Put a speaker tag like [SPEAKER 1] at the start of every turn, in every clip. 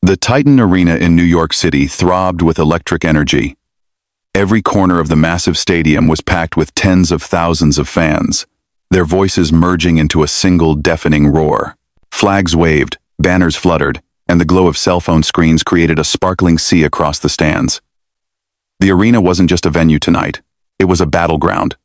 [SPEAKER 1] The Titan Arena in New York City throbbed with electric energy. Every corner of the massive stadium was packed with tens of thousands of fans, their voices merging into a single deafening roar. Flags waved, banners fluttered, and the glow of cell phone screens created a sparkling sea across the stands. The arena wasn't just a venue tonight. It was a battleground,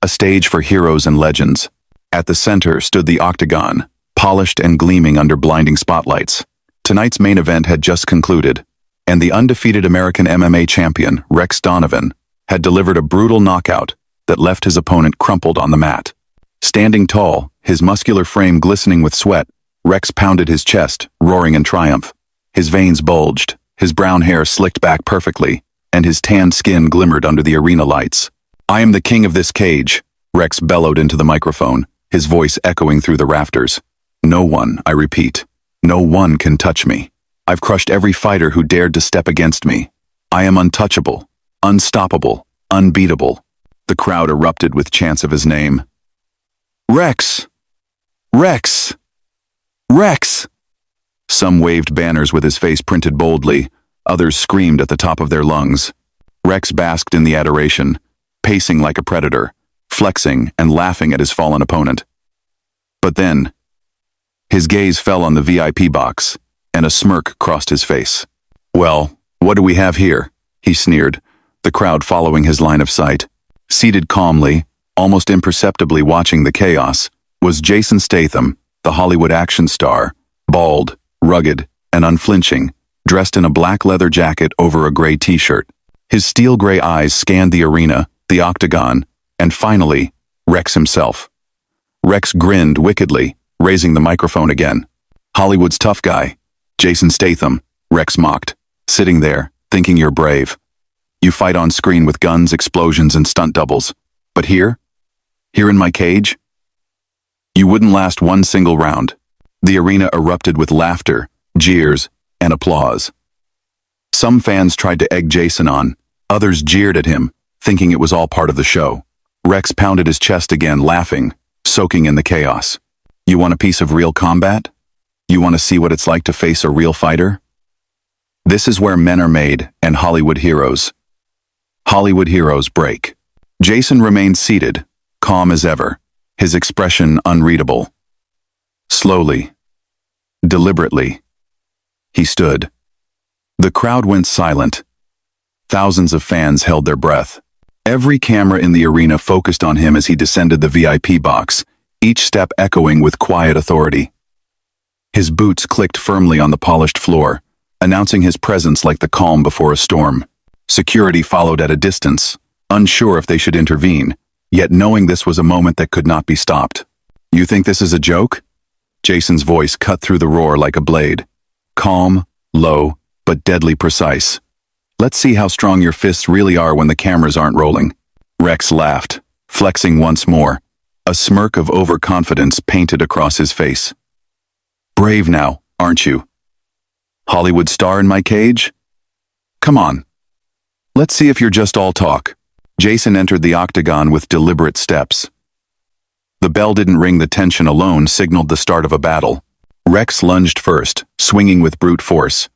[SPEAKER 1] a stage for heroes and legends. At the center stood the octagon, polished and gleaming under blinding spotlights. Tonight's main event had just concluded, and the undefeated American MMA champion, Rex Donovan, had delivered a brutal knockout that left his opponent crumpled on the mat. Standing tall, his muscular frame glistening with sweat, Rex pounded his chest, roaring in triumph. His veins bulged, his brown hair slicked back perfectly, and his tanned skin glimmered under the arena lights. "I am the king of this cage," Rex bellowed into the microphone, his voice echoing through the rafters. "No one, I repeat, no one can touch me. I've crushed every fighter who dared to step against me. I am untouchable, unstoppable, unbeatable." The crowd erupted with chants of his name. "Rex! Rex! Rex!" Some waved banners with his face printed boldly, others screamed at the top of their lungs. Rex basked in the adoration, pacing like a predator, flexing and laughing at his fallen opponent. But then, his gaze fell on the VIP box, and a smirk crossed his face. "Well, what do we have here?" he sneered, the crowd following his line of sight. Seated calmly, almost imperceptibly watching the chaos, was Jason Statham, the Hollywood action star, bald, rugged, and unflinching, dressed in a black leather jacket over a gray t-shirt. His steel gray eyes scanned the arena, the octagon, and finally, Rex himself. Rex grinned wickedly, raising the microphone again. "Hollywood's tough guy, Jason Statham," Rex mocked, "sitting there, thinking you're brave. You fight on screen with guns, explosions, and stunt doubles. But here in my cage, you wouldn't last one single round." The arena erupted with laughter, jeers, and applause. Some fans tried to egg Jason on, others jeered at him, thinking it was all part of the show. Rex pounded his chest again, laughing, soaking in the chaos. "You want a piece of real combat? You want to see what it's like to face a real fighter? This is where men are made and Hollywood heroes break." Jason remained seated, calm as ever, his expression unreadable. Slowly, deliberately, he stood. The crowd went silent. Thousands of fans held their breath. Every camera in the arena focused on him as he descended the VIP box, each step echoing with quiet authority. His boots clicked firmly on the polished floor, announcing his presence like the calm before a storm. Security followed at a distance, unsure if they should intervene, yet knowing this was a moment that could not be stopped. "You think this is a joke?" Jason's voice cut through the roar like a blade. Calm, low, but deadly precise. "Let's see how strong your fists really are when the cameras aren't rolling." Rex laughed, flexing once more, a smirk of overconfidence painted across his face. "Brave now, aren't you? Hollywood star in my cage? Come on. Let's see if you're just all talk." Jason entered the octagon with deliberate steps. The bell didn't ring, the tension alone signaled the start of a battle. Rex lunged first, swinging with brute force.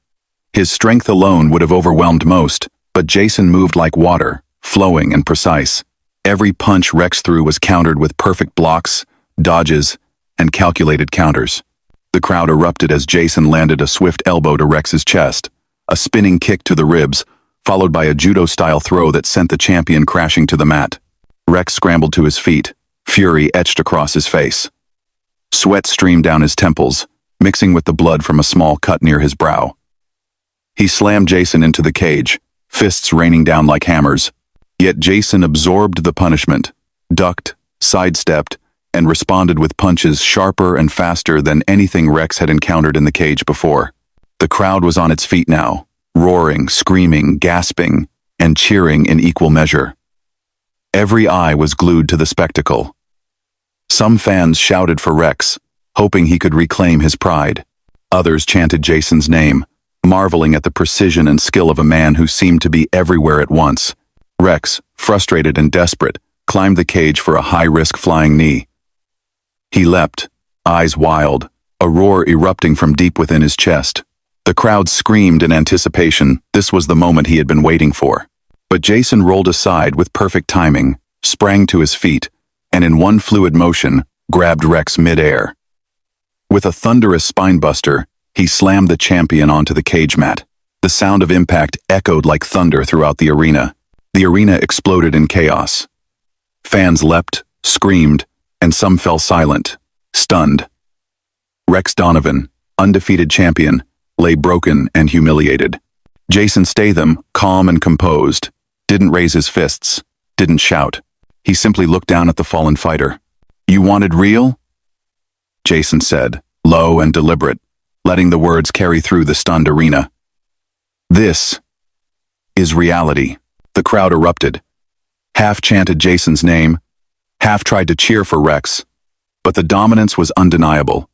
[SPEAKER 1] His strength alone would have overwhelmed most, but Jason moved like water, flowing and precise. Every punch Rex threw was countered with perfect blocks, dodges, and calculated counters. The crowd erupted as Jason landed a swift elbow to Rex's chest, a spinning kick to the ribs, followed by a judo-style throw that sent the champion crashing to the mat. Rex scrambled to his feet, fury etched across his face. Sweat streamed down his temples, mixing with the blood from a small cut near his brow. He slammed Jason into the cage, fists raining down like hammers. Yet Jason absorbed the punishment, ducked, sidestepped, and responded with punches sharper and faster than anything Rex had encountered in the cage before. The crowd was on its feet now, roaring, screaming, gasping, and cheering in equal measure. Every eye was glued to the spectacle. Some fans shouted for Rex, hoping he could reclaim his pride. Others chanted Jason's name, marveling at the precision and skill of a man who seemed to be everywhere at once. Rex, frustrated and desperate, climbed the cage for a high-risk flying knee. He leapt, eyes wild, a roar erupting from deep within his chest. The crowd screamed in anticipation. This was the moment he had been waiting for. But Jason rolled aside with perfect timing, sprang to his feet, and in one fluid motion, grabbed Rex mid-air. With a thunderous spinebuster, he slammed the champion onto the cage mat. The sound of impact echoed like thunder throughout the arena. The arena exploded in chaos. Fans leapt, screamed, and some fell silent, stunned. Rex Donovan, undefeated champion, lay broken and humiliated. Jason Statham, calm and composed, didn't raise his fists, didn't shout. He simply looked down at the fallen fighter. "You wanted real?" Jason said, low and deliberate, letting the words carry through the stunned arena. "This is reality." The crowd erupted. Half chanted Jason's name, half tried to cheer for Rex, but the dominance was undeniable.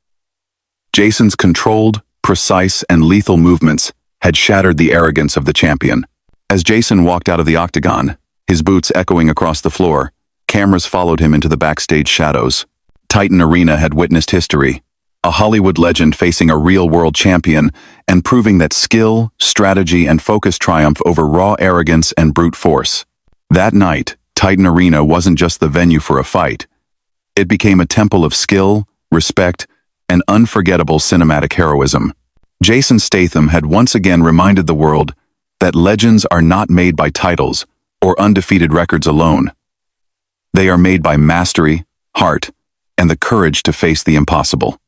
[SPEAKER 1] Jason's controlled, precise, and lethal movements had shattered the arrogance of the champion. As Jason walked out of the octagon, his boots echoing across the floor, cameras followed him into the backstage shadows. Titan Arena had witnessed history, a Hollywood legend facing a real-world champion and proving that skill, strategy, and focus triumph over raw arrogance and brute force. That night, Titan Arena wasn't just the venue for a fight. It became a temple of skill, respect, and unforgettable cinematic heroism. Jason Statham had once again reminded the world that legends are not made by titles or undefeated records alone. They are made by mastery, heart, and the courage to face the impossible.